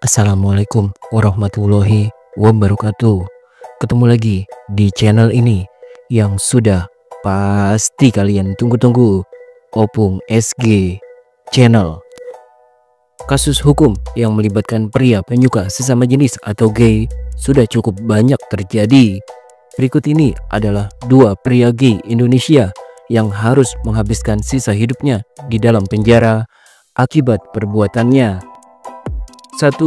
Assalamualaikum warahmatullahi wabarakatuh. Ketemu lagi di channel ini yang sudah pasti kalian tunggu-tunggu, Opung SG Channel. Kasus hukum yang melibatkan pria penyuka sesama jenis atau gay sudah cukup banyak terjadi. Berikut ini adalah dua pria gay Indonesia yang harus menghabiskan sisa hidupnya di dalam penjara akibat perbuatannya. 1.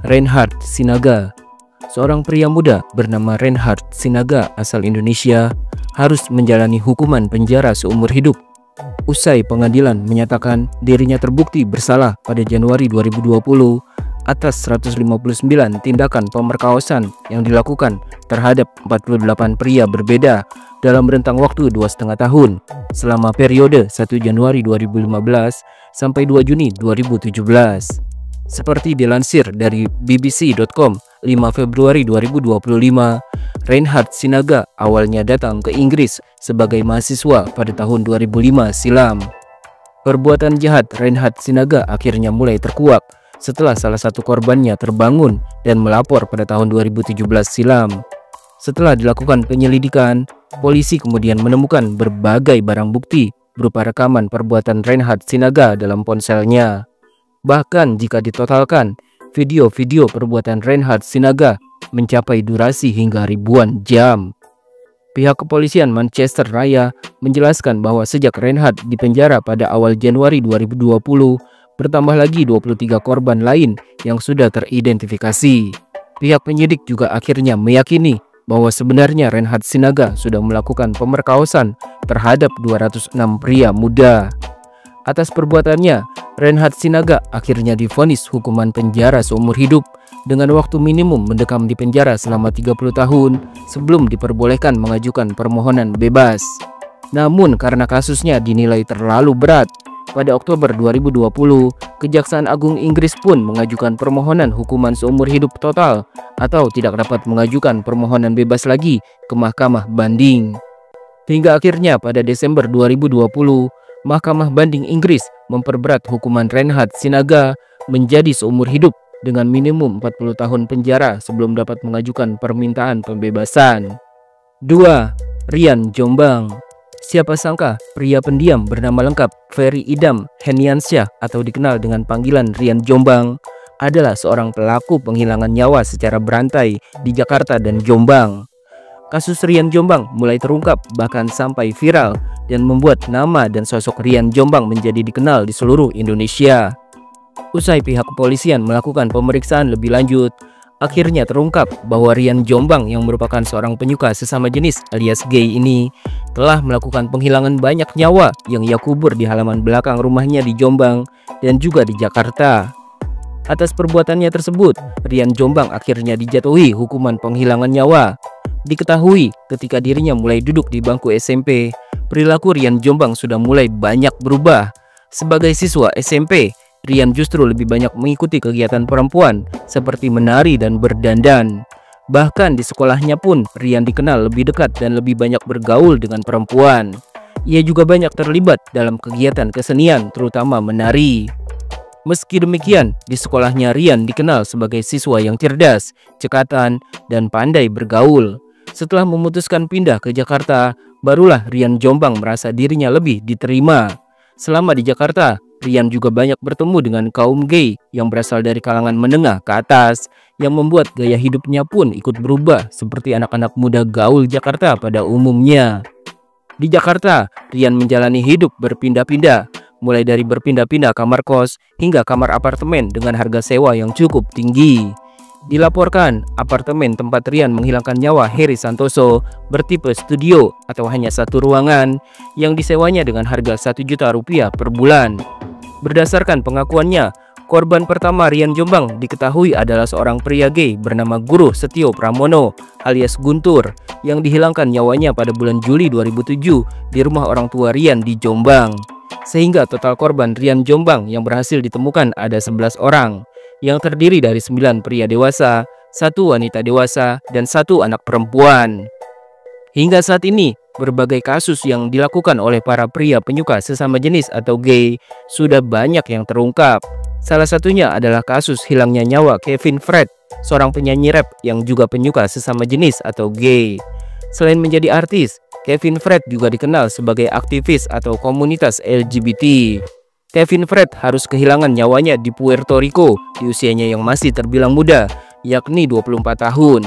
Reinhard Sinaga. Seorang pria muda bernama Reinhard Sinaga asal Indonesia harus menjalani hukuman penjara seumur hidup usai pengadilan menyatakan dirinya terbukti bersalah pada Januari 2020 atas 159 tindakan pemerkosaan yang dilakukan terhadap 48 pria berbeda dalam rentang waktu 2,5 tahun selama periode 1 Januari 2015 sampai 2 Juni 2017. Seperti dilansir dari BBC.com 5 Februari 2025, Reinhard Sinaga awalnya datang ke Inggris sebagai mahasiswa pada tahun 2005 silam. Perbuatan jahat Reinhard Sinaga akhirnya mulai terkuak setelah salah satu korbannya terbangun dan melapor pada tahun 2017 silam. Setelah dilakukan penyelidikan, polisi kemudian menemukan berbagai barang bukti berupa rekaman perbuatan Reinhard Sinaga dalam ponselnya. Bahkan jika ditotalkan, video-video perbuatan Reinhard Sinaga mencapai durasi hingga ribuan jam. Pihak kepolisian Manchester Raya menjelaskan bahwa sejak Reinhard dipenjara pada awal Januari 2020, bertambah lagi 23 korban lain yang sudah teridentifikasi. Pihak penyidik juga akhirnya meyakini bahwa sebenarnya Reinhard Sinaga sudah melakukan pemerkosaan terhadap 206 pria muda. Atas perbuatannya, Reinhard Sinaga akhirnya divonis hukuman penjara seumur hidup dengan waktu minimum mendekam di penjara selama 30 tahun sebelum diperbolehkan mengajukan permohonan bebas. Namun karena kasusnya dinilai terlalu berat, pada Oktober 2020, Kejaksaan Agung Inggris pun mengajukan permohonan hukuman seumur hidup total atau tidak dapat mengajukan permohonan bebas lagi ke Mahkamah Banding. Hingga akhirnya pada Desember 2020, Mahkamah Banding Inggris memperberat hukuman Reinhard Sinaga menjadi seumur hidup dengan minimum 40 tahun penjara sebelum dapat mengajukan permintaan pembebasan. 2. Rian Jombang. Siapa sangka pria pendiam bernama lengkap Ferry Idam Heniansyah atau dikenal dengan panggilan Rian Jombang adalah seorang pelaku penghilangan nyawa secara berantai di Jakarta dan Jombang. Kasus Rian Jombang mulai terungkap bahkan sampai viral dan membuat nama dan sosok Rian Jombang menjadi dikenal di seluruh Indonesia. Usai pihak kepolisian melakukan pemeriksaan lebih lanjut, akhirnya terungkap bahwa Rian Jombang yang merupakan seorang penyuka sesama jenis alias gay ini telah melakukan penghilangan banyak nyawa yang ia kubur di halaman belakang rumahnya di Jombang dan juga di Jakarta. Atas perbuatannya tersebut, Rian Jombang akhirnya dijatuhi hukuman penghilangan nyawa. Diketahui ketika dirinya mulai duduk di bangku SMP, perilaku Rian Jombang sudah mulai banyak berubah. Sebagai siswa SMP, Rian justru lebih banyak mengikuti kegiatan perempuan seperti menari dan berdandan. Bahkan di sekolahnya pun Rian dikenal lebih dekat dan lebih banyak bergaul dengan perempuan. Ia juga banyak terlibat dalam kegiatan kesenian terutama menari. Meski demikian, di sekolahnya Rian dikenal sebagai siswa yang cerdas, cekatan, dan pandai bergaul. Setelah memutuskan pindah ke Jakarta, barulah Rian Jombang merasa dirinya lebih diterima. Selama di Jakarta, Rian juga banyak bertemu dengan kaum gay yang berasal dari kalangan menengah ke atas, yang membuat gaya hidupnya pun ikut berubah seperti anak-anak muda gaul Jakarta pada umumnya. Di Jakarta, Rian menjalani hidup berpindah-pindah, mulai dari berpindah-pindah kamar kos hingga kamar apartemen dengan harga sewa yang cukup tinggi. Dilaporkan, apartemen tempat Rian menghilangkan nyawa Heri Santoso bertipe studio atau hanya satu ruangan yang disewanya dengan harga 1 juta rupiah per bulan. Berdasarkan pengakuannya, korban pertama Rian Jombang diketahui adalah seorang pria gay bernama Guru Setio Pramono alias Guntur yang dihilangkan nyawanya pada bulan Juli 2007 di rumah orang tua Rian di Jombang. Sehingga total korban Rian Jombang yang berhasil ditemukan ada 11 orang, yang terdiri dari 9 pria dewasa, 1 wanita dewasa, dan 1 anak perempuan. Hingga saat ini, berbagai kasus yang dilakukan oleh para pria penyuka sesama jenis atau gay sudah banyak yang terungkap. Salah satunya adalah kasus hilangnya nyawa Kevin Fred, seorang penyanyi rap yang juga penyuka sesama jenis atau gay. Selain menjadi artis, Kevin Fred juga dikenal sebagai aktivis atau komunitas LGBT. Kevin Fred harus kehilangan nyawanya di Puerto Rico di usianya yang masih terbilang muda, yakni 24 tahun.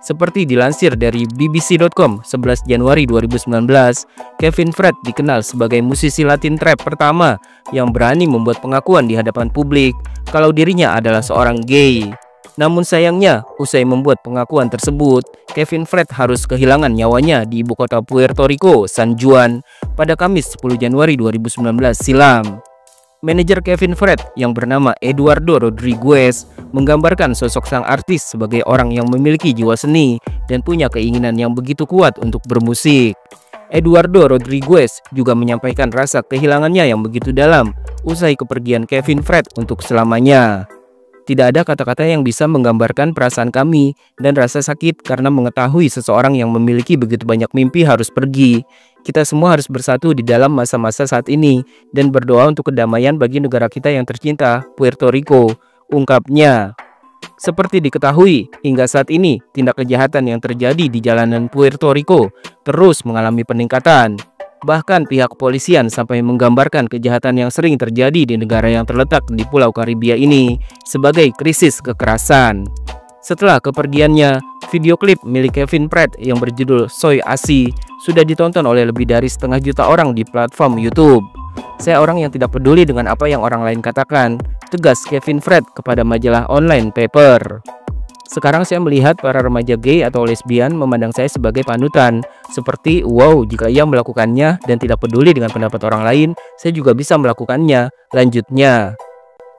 Seperti dilansir dari BBC.com 11 Januari 2019, Kevin Fred dikenal sebagai musisi Latin trap pertama yang berani membuat pengakuan di hadapan publik kalau dirinya adalah seorang gay. Namun sayangnya, usai membuat pengakuan tersebut, Kevin Fred harus kehilangan nyawanya di ibu kota Puerto Rico, San Juan, pada Kamis 10 Januari 2019 silam. Manajer Kevin Fred yang bernama Eduardo Rodriguez menggambarkan sosok sang artis sebagai orang yang memiliki jiwa seni dan punya keinginan yang begitu kuat untuk bermusik. Eduardo Rodriguez juga menyampaikan rasa kehilangannya yang begitu dalam usai kepergian Kevin Fred untuk selamanya. Tidak ada kata-kata yang bisa menggambarkan perasaan kami dan rasa sakit karena mengetahui seseorang yang memiliki begitu banyak mimpi harus pergi. Kita semua harus bersatu di dalam masa-masa saat ini dan berdoa untuk kedamaian bagi negara kita yang tercinta, Puerto Rico, ungkapnya. Seperti diketahui, hingga saat ini tindak kejahatan yang terjadi di jalanan Puerto Rico terus mengalami peningkatan. Bahkan pihak kepolisian sampai menggambarkan kejahatan yang sering terjadi di negara yang terletak di Pulau Karibia ini sebagai krisis kekerasan. Setelah kepergiannya, video klip milik Kevin Fred yang berjudul Soy Así sudah ditonton oleh lebih dari 500 juta orang di platform YouTube. Saya orang yang tidak peduli dengan apa yang orang lain katakan, tegas Kevin Fred kepada majalah online Paper. Sekarang saya melihat para remaja gay atau lesbian memandang saya sebagai panutan. Seperti, wow, jika ia melakukannya dan tidak peduli dengan pendapat orang lain, saya juga bisa melakukannya, lanjutnya.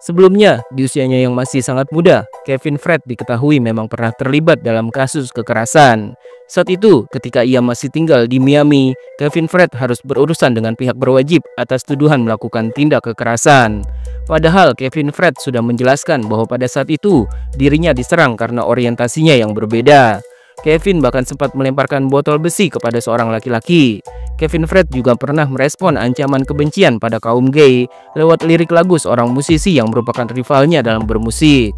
Sebelumnya, di usianya yang masih sangat muda, Kevin Fred diketahui memang pernah terlibat dalam kasus kekerasan. Saat itu, ketika ia masih tinggal di Miami, Kevin Fred harus berurusan dengan pihak berwajib atas tuduhan melakukan tindak kekerasan. Padahal Kevin Fred sudah menjelaskan bahwa pada saat itu dirinya diserang karena orientasinya yang berbeda. Kevin bahkan sempat melemparkan botol besi kepada seorang laki-laki. Kevin Fred juga pernah merespon ancaman kebencian pada kaum gay lewat lirik lagu seorang musisi yang merupakan rivalnya dalam bermusik.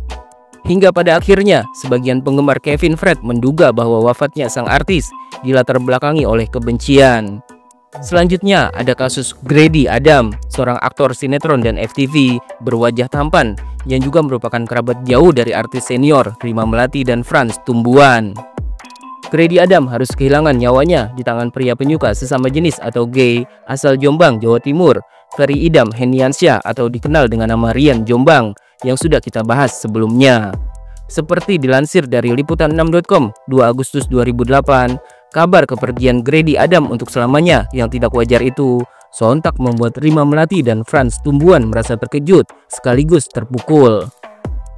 Hingga pada akhirnya, sebagian penggemar Kevin Fred menduga bahwa wafatnya sang artis dilatar belakangi oleh kebencian. Selanjutnya ada kasus Grady Adam, seorang aktor sinetron dan FTV berwajah tampan yang juga merupakan kerabat jauh dari artis senior Rima Melati dan Frans Tumbuhan. Grady Adam harus kehilangan nyawanya di tangan pria penyuka sesama jenis atau gay asal Jombang, Jawa Timur, Ferry Idam Heniansyah atau dikenal dengan nama Rian Jombang yang sudah kita bahas sebelumnya. Seperti dilansir dari liputan6.com 2 Agustus 2008, kabar kepergian Grady Adam untuk selamanya yang tidak wajar itu sontak membuat Rima Melati dan Frans Tumbuhan merasa terkejut sekaligus terpukul.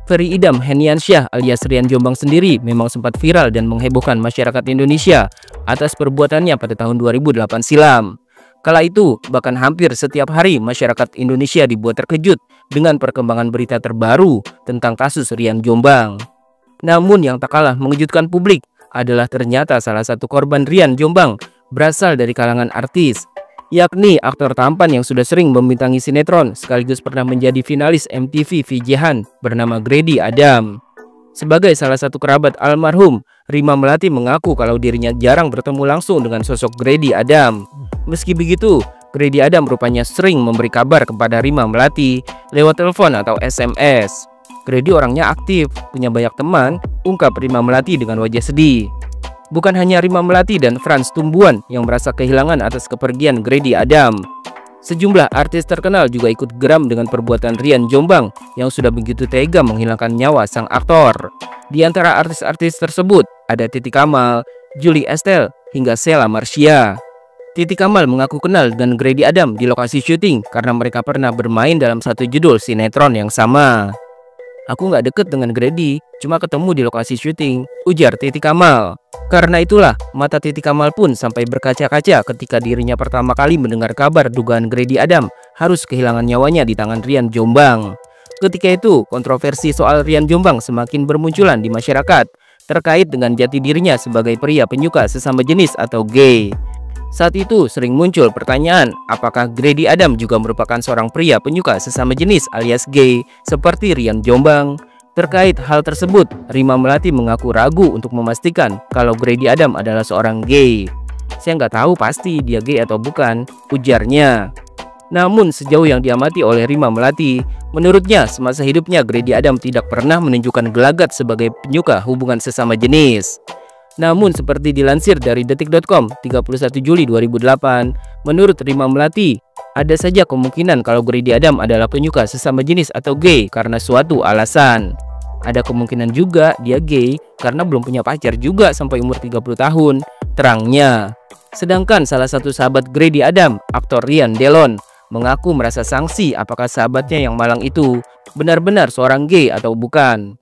Ferry Idam Heniansyah alias Rian Jombang sendiri memang sempat viral dan menghebohkan masyarakat Indonesia atas perbuatannya pada tahun 2008 silam. Kala itu, bahkan hampir setiap hari masyarakat Indonesia dibuat terkejut dengan perkembangan berita terbaru tentang kasus Rian Jombang. Namun yang tak kalah mengejutkan publik adalah ternyata salah satu korban Rian Jombang berasal dari kalangan artis, yakni aktor tampan yang sudah sering membintangi sinetron sekaligus pernah menjadi finalis MTV VJ-han bernama Grady Adam. Sebagai salah satu kerabat almarhum, Rima Melati mengaku kalau dirinya jarang bertemu langsung dengan sosok Grady Adam. Meski begitu, Grady Adam rupanya sering memberi kabar kepada Rima Melati lewat telepon atau SMS. Grady orangnya aktif, punya banyak teman, ungkap Rima Melati dengan wajah sedih. Bukan hanya Rima Melati dan Frans Tumbuhan yang merasa kehilangan atas kepergian Grady Adam. Sejumlah artis terkenal juga ikut geram dengan perbuatan Rian Jombang yang sudah begitu tega menghilangkan nyawa sang aktor. Di antara artis-artis tersebut ada Titi Kamal, Julie Estelle, hingga Sheila Marcia. Titi Kamal mengaku kenal dengan Grady Adam di lokasi syuting karena mereka pernah bermain dalam satu judul sinetron yang sama. Aku nggak deket dengan Grady, cuma ketemu di lokasi syuting, ujar Titi Kamal. Karena itulah, mata Titi Kamal pun sampai berkaca-kaca ketika dirinya pertama kali mendengar kabar dugaan Grady Adam harus kehilangan nyawanya di tangan Rian Jombang. Ketika itu, kontroversi soal Rian Jombang semakin bermunculan di masyarakat terkait dengan jati dirinya sebagai pria penyuka sesama jenis atau gay. Saat itu sering muncul pertanyaan, apakah Grady Adam juga merupakan seorang pria penyuka sesama jenis alias gay seperti Rian Jombang? Terkait hal tersebut, Rima Melati mengaku ragu untuk memastikan kalau Grady Adam adalah seorang gay. Saya nggak tahu pasti dia gay atau bukan, ujarnya. Namun sejauh yang diamati oleh Rima Melati, menurutnya semasa hidupnya Grady Adam tidak pernah menunjukkan gelagat sebagai penyuka hubungan sesama jenis. Namun seperti dilansir dari detik.com 31 Juli 2008, menurut Rima Melati, ada saja kemungkinan kalau Grady Adam adalah penyuka sesama jenis atau gay karena suatu alasan. Ada kemungkinan juga dia gay karena belum punya pacar juga sampai umur 30 tahun, terangnya. Sedangkan salah satu sahabat Grady Adam, aktor Ryan Delon, mengaku merasa sangsi apakah sahabatnya yang malang itu benar-benar seorang gay atau bukan.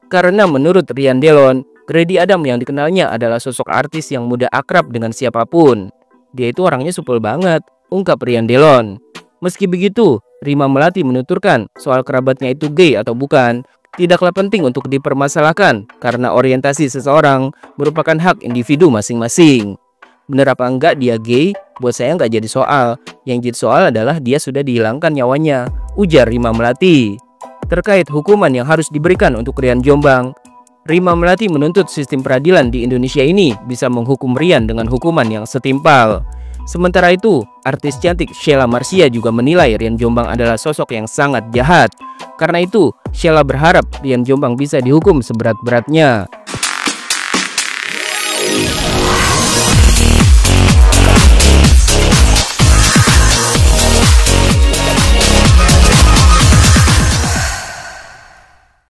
Karena menurut Ryan Delon, Grady Adam yang dikenalnya adalah sosok artis yang mudah akrab dengan siapapun. Dia itu orangnya supel banget, ungkap Ryan Delon. Meski begitu, Rima Melati menuturkan soal kerabatnya itu gay atau bukan tidaklah penting untuk dipermasalahkan karena orientasi seseorang merupakan hak individu masing-masing. Bener apa enggak dia gay, buat saya nggak jadi soal. Yang jadi soal adalah dia sudah dihilangkan nyawanya, ujar Rima Melati. Terkait hukuman yang harus diberikan untuk Rian Jombang, Rima Melati menuntut sistem peradilan di Indonesia ini bisa menghukum Rian dengan hukuman yang setimpal. Sementara itu, artis cantik Sheila Marcia juga menilai Rian Jombang adalah sosok yang sangat jahat. Karena itu, Sheila berharap Rian Jombang bisa dihukum seberat-beratnya.